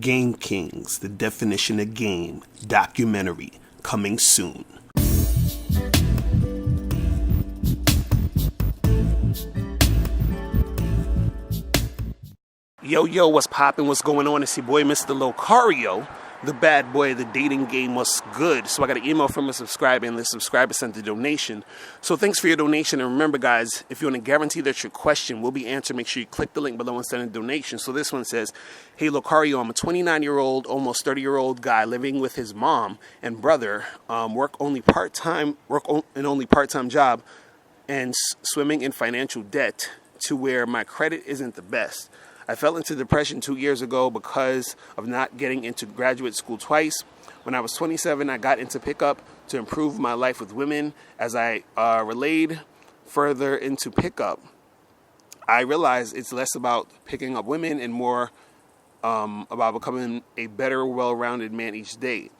Game Kings, the definition of game, documentary, coming soon. Yo, what's poppin'? What's going on? It's your boy, Mr. Locario, the bad boy of the dating game. What's good? So I got an email from a subscriber, and the subscriber sent a donation. So thanks for your donation. And remember, guys, if you want to guarantee that your question will be answered, make sure you click the link below and send a donation. So this one says, "Hey, Locario, I'm a 29-year-old, almost 30-year-old guy living with his mom and brother, work in only part-time job, and swimming in financial debt to where my credit isn't the best. I fell into depression 2 years ago because of not getting into graduate school twice. When I was 27, I got into pickup to improve my life with women. As I relayed further into pickup, I realized it's less about picking up women and more about becoming a better, well-rounded man each day.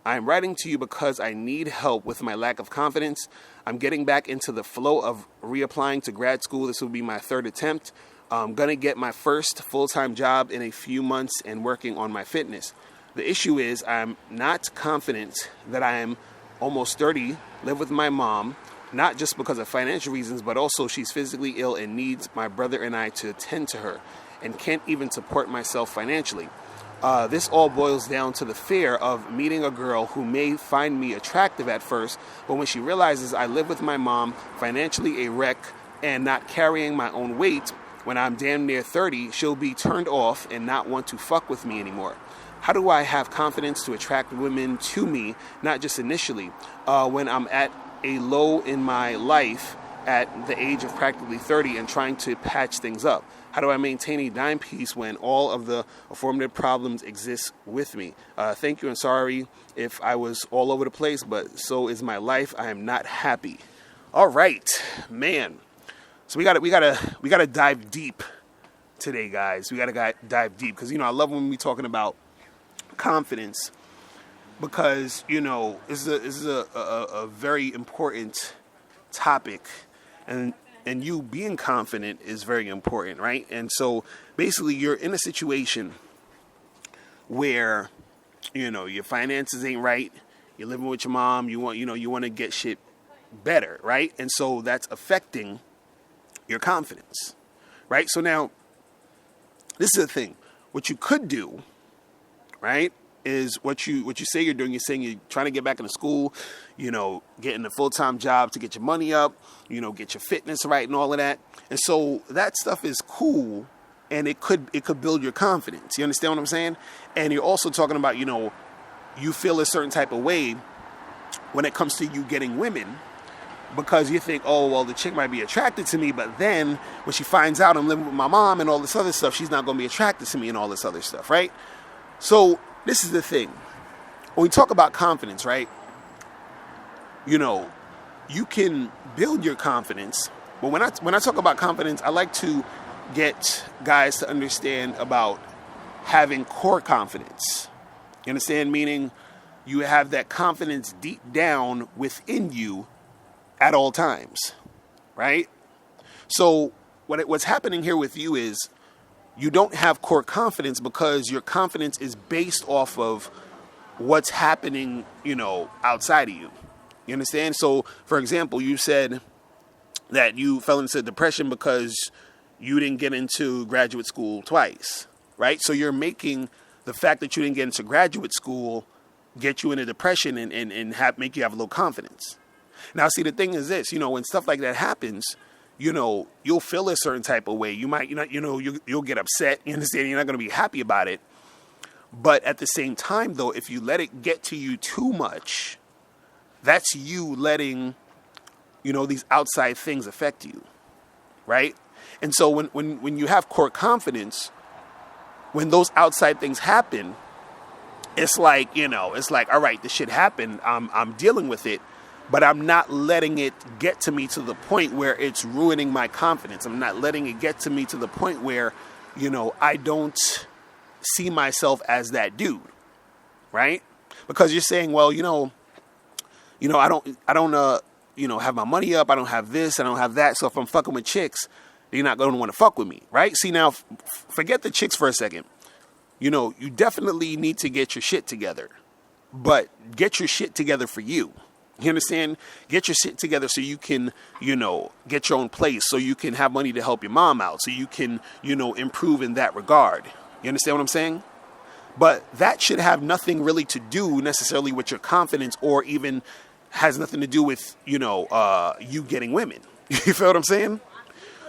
I'm writing to you because I need help with my lack of confidence. I'm getting back into the flow of reapplying to grad school. This will be my third attempt. I'm going to get my first full-time job in a few months and working on my fitness. The issue is I'm not confident that I am almost 30, live with my mom, not just because of financial reasons, but also she's physically ill and needs my brother and I to attend to her, and can't even support myself financially. This all boils down to the fear of meeting a girl who may find me attractive at first, but when she realizes I live with my mom, financially a wreck, and not carrying my own weight, when I'm damn near 30, she'll be turned off and not want to fuck with me anymore. How do I have confidence to attract women to me, not just initially, when I'm at a low in my life at the age of practically 30 and trying to patch things up? How do I maintain a dime piece when all of the affirmative problems exist with me? Thank you, and sorry if I was all over the place, but so is my life. I am not happy." All right, man. So we gotta dive deep today, guys. We gotta dive deep because I love when we talking about confidence, because this is a very important topic, and you being confident is very important, right? And so basically, you're in a situation where your finances ain't right. You're living with your mom. You want to get shit better, right? And so that's affecting your confidence, right? So now, this is the thing. What you could do, right, is what you say you're doing. You're saying you're trying to get back into school, getting a full-time job to get your money up, get your fitness right and all of that. And so that stuff is cool, and it could build your confidence. You understand what I'm saying? And you're also talking about, you feel a certain type of way when it comes to you getting women, because you think, oh, well, the chick might be attracted to me, but then when she finds out I'm living with my mom and all this other stuff, she's not going to be attracted to me and all this other stuff, right? So this is the thing. When we talk about confidence, right, you can build your confidence. But when I talk about confidence, I like to get guys to understand about having core confidence. You understand? Meaning you have that confidence deep down within you at all times, right? So what's happening here with you is you don't have core confidence because your confidence is based off of what's happening, outside of you. You understand? So, for example, you said that you fell into depression because you didn't get into graduate school twice, right? So you're making the fact that you didn't get into graduate school get you into depression and make you have low confidence. Now, see, the thing is this, when stuff like that happens, you'll feel a certain type of way. You might, you'll get upset. You understand? You're not going to be happy about it. But at the same time, though, if you let it get to you too much, that's you letting, these outside things affect you, right? And so when you have core confidence, when those outside things happen, it's like, all right, this shit happened. I'm dealing with it. But I'm not letting it get to me to the point where it's ruining my confidence. I'm not letting it get to me to the point where, I don't see myself as that dude, right? Because you're saying, well, I don't have my money up. I don't have this. I don't have that. So if I'm fucking with chicks, you're not going to want to fuck with me, right? See, now, forget the chicks for a second. you definitely need to get your shit together. But get your shit together for you. You understand? Get your shit together so you can, get your own place, so you can have money to help your mom out, so you can, improve in that regard. You understand what I'm saying? But that should have nothing really to do necessarily with your confidence, or even has nothing to do with, you getting women. You feel what I'm saying?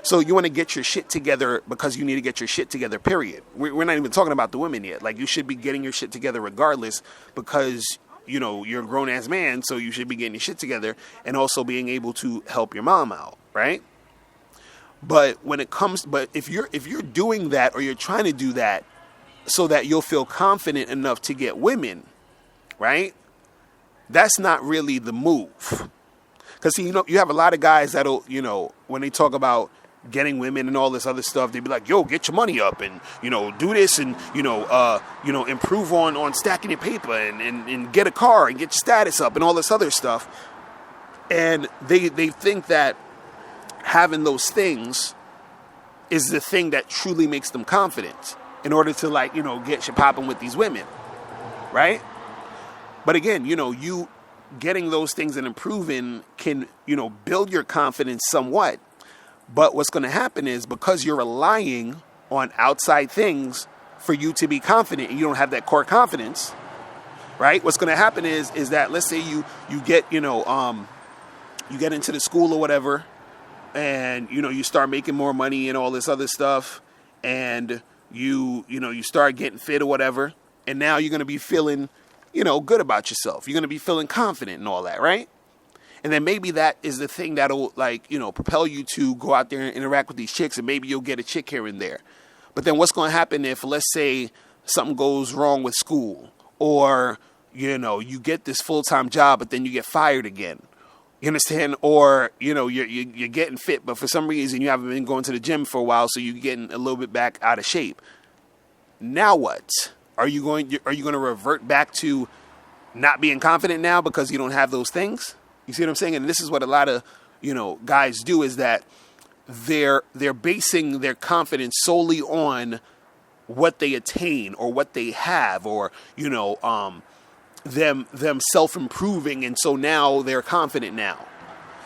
So you want to get your shit together because you need to get your shit together, period. We're not even talking about the women yet. Like, you should be getting your shit together regardless, because, you're a grown-ass man, so you should be getting your shit together and also being able to help your mom out, right? But if you're doing that, or you're trying to do that so that you'll feel confident enough to get women, right? That's not really the move. Because, you have a lot of guys that'll, when they talk about getting women and all this other stuff, they be like, yo, get your money up and, do this and, improve on stacking your paper and get a car and get your status up and all this other stuff. And they think that having those things is the thing that truly makes them confident in order to, get shit popping with these women, right? But again, you getting those things and improving can, build your confidence somewhat. But what's going to happen is, because you're relying on outside things for you to be confident, and you don't have that core confidence, right? What's going to happen is that, let's say you get, you get into the school or whatever, and, you start making more money and all this other stuff, and you start getting fit or whatever, and now you're going to be feeling, good about yourself. You're going to be feeling confident and all that, right? And then maybe that is the thing that'll propel you to go out there and interact with these chicks, and maybe you'll get a chick here and there. But then what's going to happen if, let's say, something goes wrong with school, or, you get this full-time job, but then you get fired again. You understand? Or, you're getting fit, but for some reason you haven't been going to the gym for a while, so you're getting a little bit back out of shape. Now what? Are you going to revert back to not being confident now because you don't have those things? You see what I'm saying? And this is what a lot of, guys do, is that they're basing their confidence solely on what they attain or what they have, or, them self-improving. And so now they're confident now.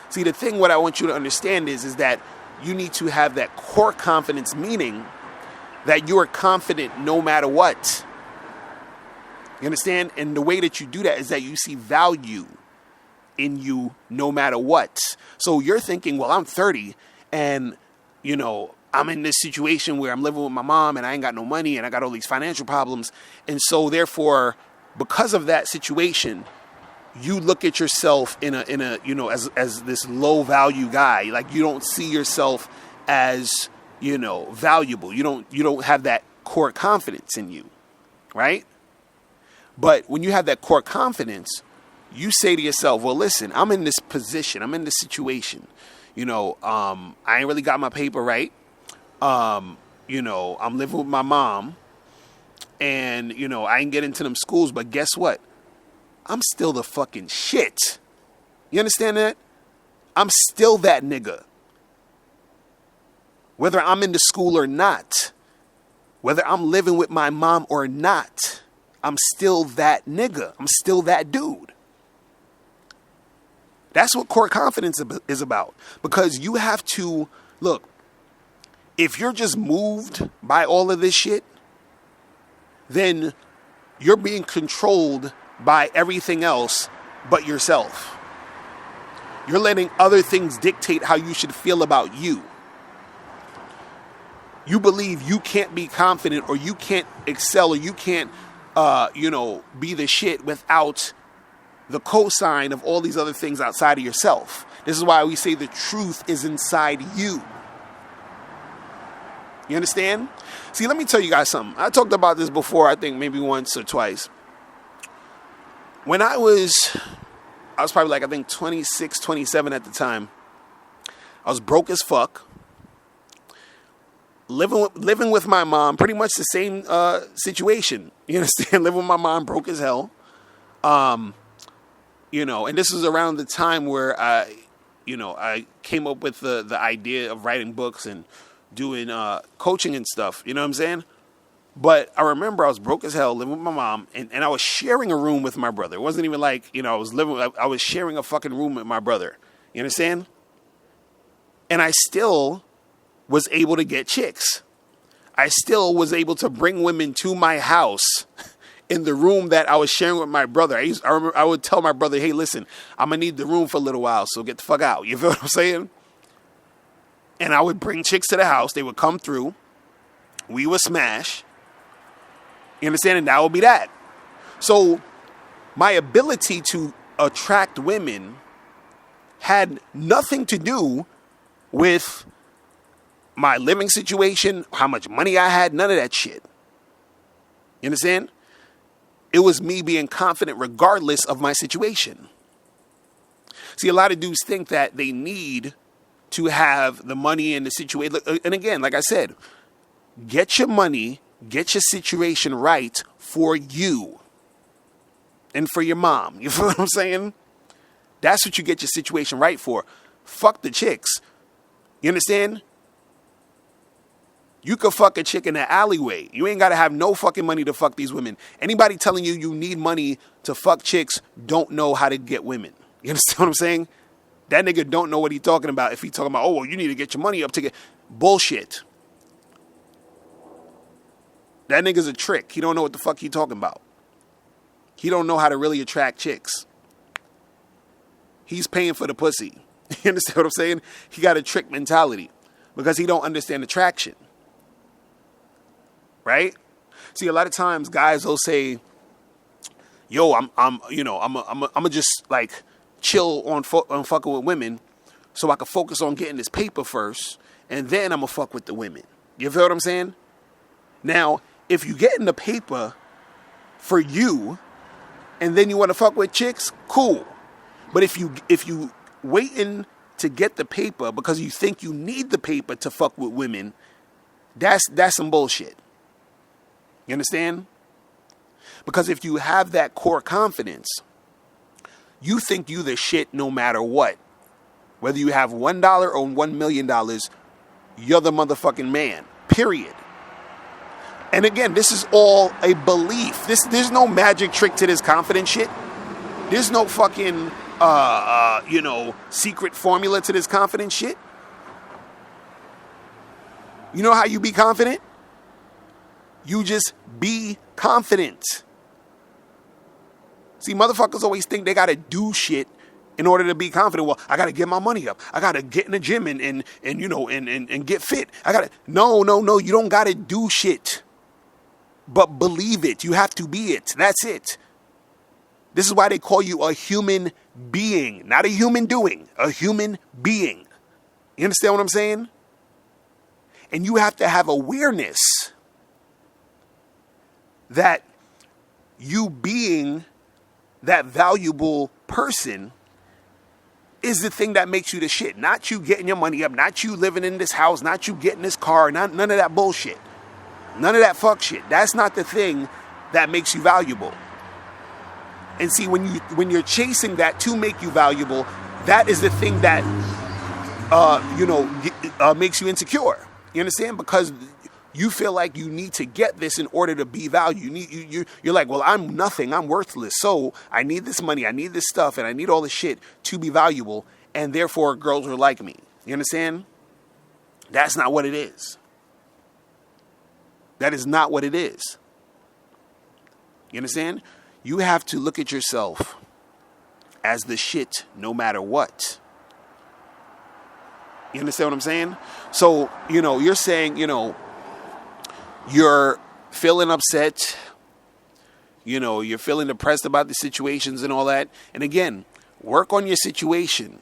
See, the thing, what I want you to understand is that you need to have that core confidence, meaning that you are confident no matter what. You understand? And the way that you do that is that you see value in you no matter what. So you're thinking, well, I'm 30 and, I'm in this situation where I'm living with my mom and I ain't got no money and I got all these financial problems. And so therefore, because of that situation, you look at yourself in a as this low value guy. Like, you don't see yourself as, valuable. You don't have that core confidence in you, right? But when you have that core confidence, you say to yourself, well, listen, I'm in this position. I'm in this situation. I ain't really got my paper right. I'm living with my mom, and, I ain't get into them schools, but guess what? I'm still the fucking shit. You understand that? I'm still that nigga. Whether I'm in the school or not, whether I'm living with my mom or not, I'm still that nigga. I'm still that dude. That's what core confidence is about. Because you have to, look, if you're just moved by all of this shit, then you're being controlled by everything else but yourself. You're letting other things dictate how you should feel about you. You believe you can't be confident, or you can't excel, or you can't, be the shit without the cosign of all these other things outside of yourself. This is why we say the truth is inside you. You understand? See, let me tell you guys something. I talked about this before, I think maybe once or twice. When I was probably like, I think 26, 27 at the time. I was broke as fuck. Living with my mom, pretty much the same situation. You understand? Living with my mom, broke as hell. And this was around the time where I came up with the idea of writing books and doing coaching and stuff. You know what I'm saying? But I remember I was broke as hell, living with my mom, and I was sharing a room with my brother. It wasn't even like, I was sharing a fucking room with my brother. You understand? And I still was able to get chicks. I still was able to bring women to my house in the room that I was sharing with my brother. I remember I would tell my brother, hey, listen, I'm going to need the room for a little while, so get the fuck out. You feel what I'm saying? And I would bring chicks to the house. They would come through. We would smash. You understand? And that would be that. So my ability to attract women had nothing to do with my living situation, how much money I had, none of that shit. You understand? It was me being confident regardless of my situation. See, a lot of dudes think that they need to have the money and the situation. And again, like I said, get your money, get your situation right for you and for your mom. You feel what I'm saying? That's what you get your situation right for. Fuck the chicks. You understand? You could fuck a chick in the alleyway. You ain't got to have no fucking money to fuck these women. Anybody telling you you need money to fuck chicks don't know how to get women. You understand what I'm saying? That nigga don't know what he talking about if he talking about, oh, well, you need to get your money up to get... Bullshit. That nigga's a trick. He don't know what the fuck he talking about. He don't know how to really attract chicks. He's paying for the pussy. You understand what I'm saying? He got a trick mentality because he don't understand attraction. Right? See, a lot of times guys will say, yo, I'm just like chill on fucking with women so I can focus on getting this paper first and then I'm gonna fuck with the women. You feel what I'm saying? Now, if you get in the paper for you and then you want to fuck with chicks, cool. But if you waiting to get the paper because you think you need the paper to fuck with women, that's some bullshit. You understand? Because if you have that core confidence, you think you the shit no matter what. Whether you have $1 or $1 million, you're the motherfucking man. Period. And again, this is all a belief. There's no magic trick to this confidence shit. There's no fucking, secret formula to this confidence shit. You know how you be confident? You just be confident. See, motherfuckers always think they gotta do shit in order to be confident. Well, I gotta get my money up. I gotta get in the gym and get fit. No, you don't gotta do shit. But believe it. You have to be it. That's it. This is why they call you a human being. Not a human doing. A human being. You understand what I'm saying? And you have to have awareness that you being that valuable person is the thing that makes you the shit. Not you getting your money up. Not you living in this house. Not you getting this car. None of that bullshit. None of that fuck shit. That's not the thing that makes you valuable. And see, when you're chasing that to make you valuable, that is the thing that makes you insecure. You understand? Because you feel like you need to get this in order to be valued. You're like, well, I'm nothing. I'm worthless. So I need this money. I need this stuff. And I need all this shit to be valuable. And therefore, girls are like me. You understand? That's not what it is. That is not what it is. You understand? You have to look at yourself as the shit no matter what. You understand what I'm saying? So, you're saying, you're feeling upset, you're feeling depressed about the situations and all that. And again, work on your situation,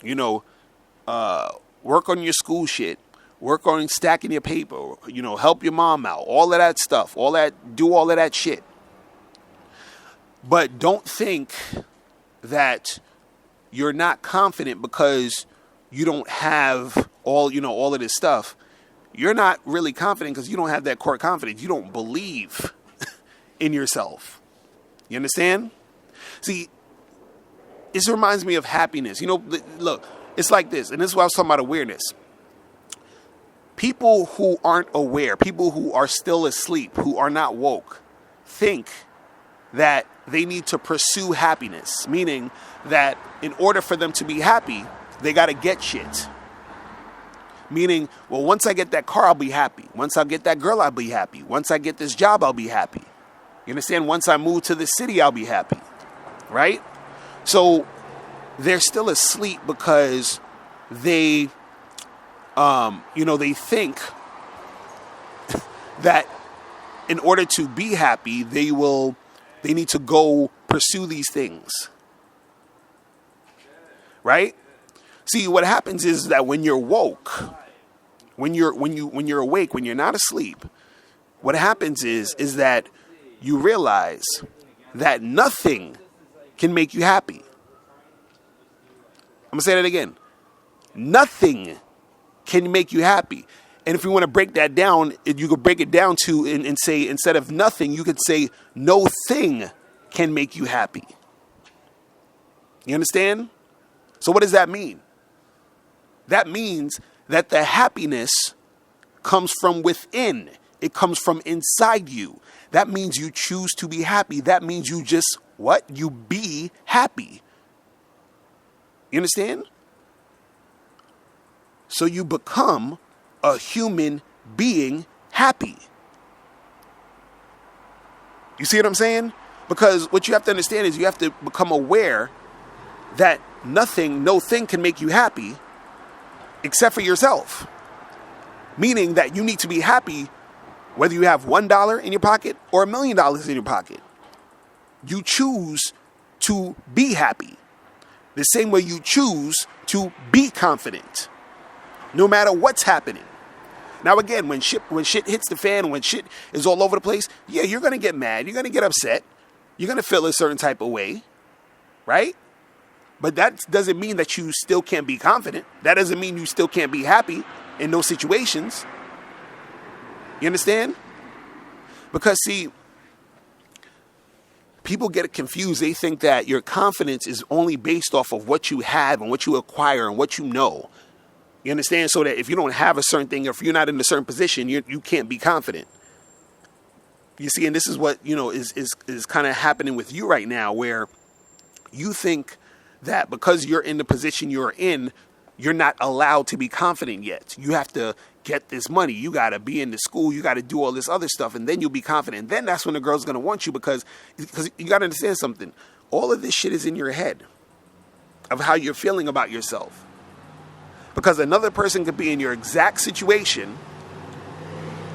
work on your school shit, work on stacking your paper, help your mom out, all of that stuff, do all of that shit. But don't think that you're not confident because you don't have all of this stuff. You're not really confident because you don't have that core confidence. You don't believe in yourself. You understand? See, this reminds me of happiness. Look, it's like this. And this is why I was talking about awareness. People who aren't aware, people who are still asleep, who are not woke, think that they need to pursue happiness, meaning that in order for them to be happy, they got to get shit. Meaning, well, once I get that car, I'll be happy. Once I get that girl, I'll be happy. Once I get this job, I'll be happy. You understand? Once I move to the city, I'll be happy. Right? So they're still asleep because they, they think that in order to be happy, they need to go pursue these things. Right? See, what happens is that when you're woke, when you're awake, when you're not asleep, what happens is that you realize that nothing can make you happy. I'm gonna say that again. Nothing can make you happy. And if you want to break that down, you could break it down to and say, instead of nothing, you could say no thing can make you happy. You understand? So what does that mean? That means that the happiness comes from within. It comes from inside you. That means you choose to be happy. That means you just, what? You be happy. You understand? So you become a human being happy. You see what I'm saying? Because what you have to understand is you have to become aware that no thing can make you happy except for yourself. Meaning that you need to be happy whether you have $1 in your pocket or $1 million in your pocket. You choose to be happy. The same way you choose to be confident. No matter what's happening. Now again, when shit hits the fan, when shit is all over the place, yeah, you're going to get mad. You're going to get upset. You're going to feel a certain type of way. Right? But that doesn't mean that you still can't be confident. That doesn't mean you still can't be happy in those situations. You understand? Because see, people get it confused. They think that your confidence is only based off of what you have and what you acquire and what you know. You understand? So that if you don't have a certain thing, or if you're not in a certain position, you can't be confident. You see, and this is what, is kind of happening with you right now, where you think that because you're in the position you're in, you're not allowed to be confident yet. You have to get this money. You got to be in the school. You got to do all this other stuff, and then you'll be confident. And then that's when the girl's going to want you, because you got to understand something. All of this shit is in your head of how you're feeling about yourself. Because another person could be in your exact situation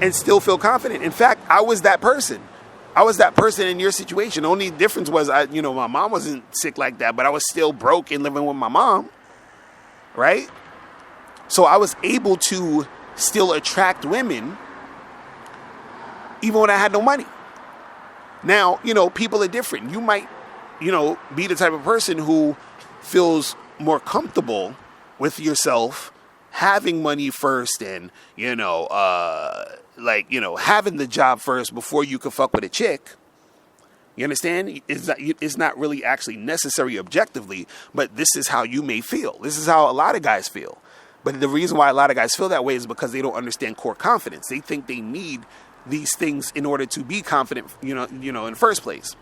and still feel confident. In fact, I was that person. I was that person in your situation. The only difference was, my mom wasn't sick like that, but I was still broke and living with my mom, right? So I was able to still attract women even when I had no money. Now, people are different. You might, be the type of person who feels more comfortable with yourself having money first and, having the job first before you could fuck with a chick. You understand? It's not really actually necessary objectively, but this is how you may feel. This is how a lot of guys feel. But the reason why a lot of guys feel that way is because they don't understand core confidence. They think they need these things in order to be confident, in the first place.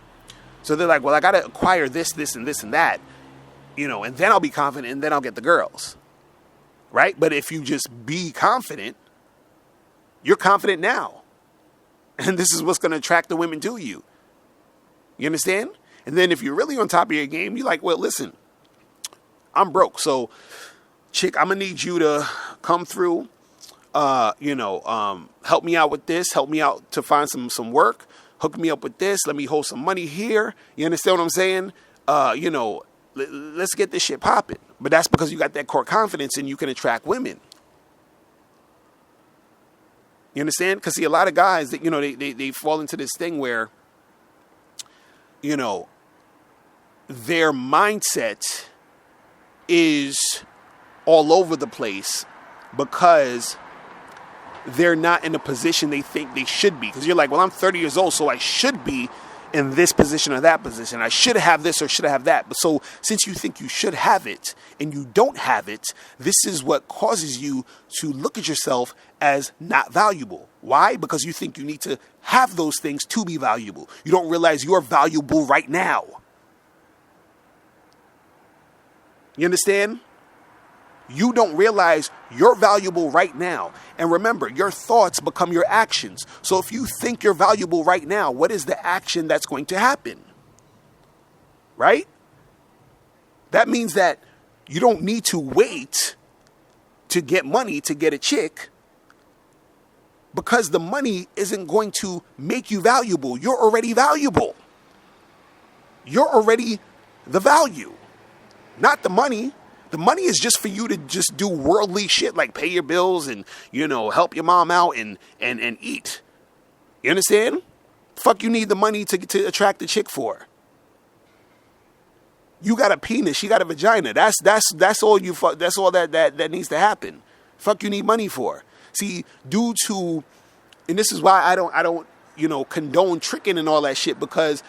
So they're like, well, I got to acquire this, and this, and that, and then I'll be confident, and then I'll get the girls. Right? But if you just be confident, you're confident now. And this is what's going to attract the women to you. You understand? And then if you're really on top of your game, you're like, well, listen, I'm broke. So, chick, I'm going to need you to come through, help me out with this, help me out to find some work, hook me up with this, let me hold some money here. You understand what I'm saying? Let's get this shit popping. But that's because you got that core confidence and you can attract women. You understand? Because see, a lot of guys that, they fall into this thing where, their mindset is all over the place because they're not in a position they think they should be. Because you're like, well, I'm 30 years old, so I should be in this position or that position. I should have this or should have that. But so since you think you should have it and you don't have it, this is what causes you to look at yourself as not valuable. Why? Because you think you need to have those things to be valuable. You don't realize you're valuable right now. You understand? You don't realize you're valuable right now. And remember, your thoughts become your actions. So if you think you're valuable right now, what is the action that's going to happen? Right? That means that you don't need to wait to get money to get a chick, because the money isn't going to make you valuable. You're already valuable. You're already the value, not the money. The money is just for you to just do worldly shit like pay your bills and, help your mom out and eat. You understand? Fuck you need the money to attract the chick for. You got a penis, she got a vagina. That's all that's all that needs to happen. Fuck you need money for. See, due to, and this is why I don't condone tricking and all that shit, because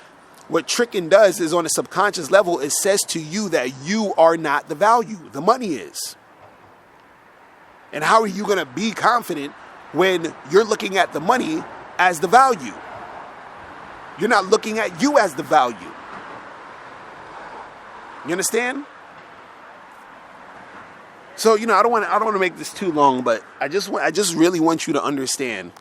what tricking does is on a subconscious level, it says to you that you are not the value. The money is. And how are you going to be confident when you're looking at the money as the value? You're not looking at you as the value. You understand? So, I don't want to make this too long, but I just really want you to understand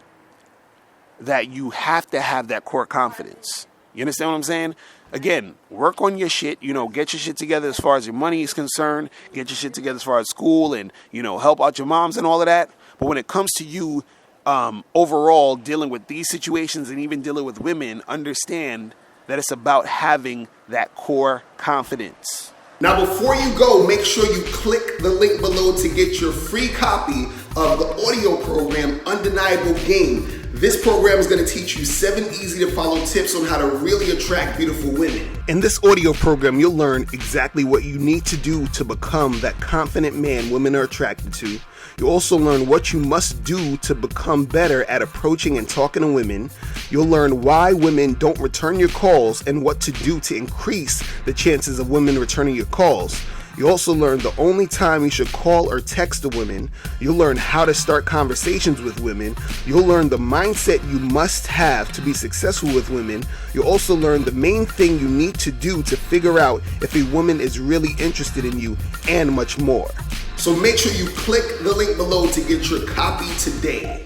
that you have to have that core confidence. You understand what I'm saying? Again, work on your shit, get your shit together as far as your money is concerned, get your shit together as far as school and, help out your moms and all of that. But when it comes to you overall dealing with these situations and even dealing with women, understand that it's about having that core confidence. Now, before you go, make sure you click the link below to get your free copy of the audio program, Undeniable Game. This program is going to teach you 7 easy-to-follow tips on how to really attract beautiful women. In this audio program, you'll learn exactly what you need to do to become that confident man women are attracted to. You'll also learn what you must do to become better at approaching and talking to women. You'll learn why women don't return your calls and what to do to increase the chances of women returning your calls. You also learn the only time you should call or text a woman. You'll learn how to start conversations with women. You'll learn the mindset you must have to be successful with women. You'll also learn the main thing you need to do to figure out if a woman is really interested in you, and much more. So make sure you click the link below to get your copy today.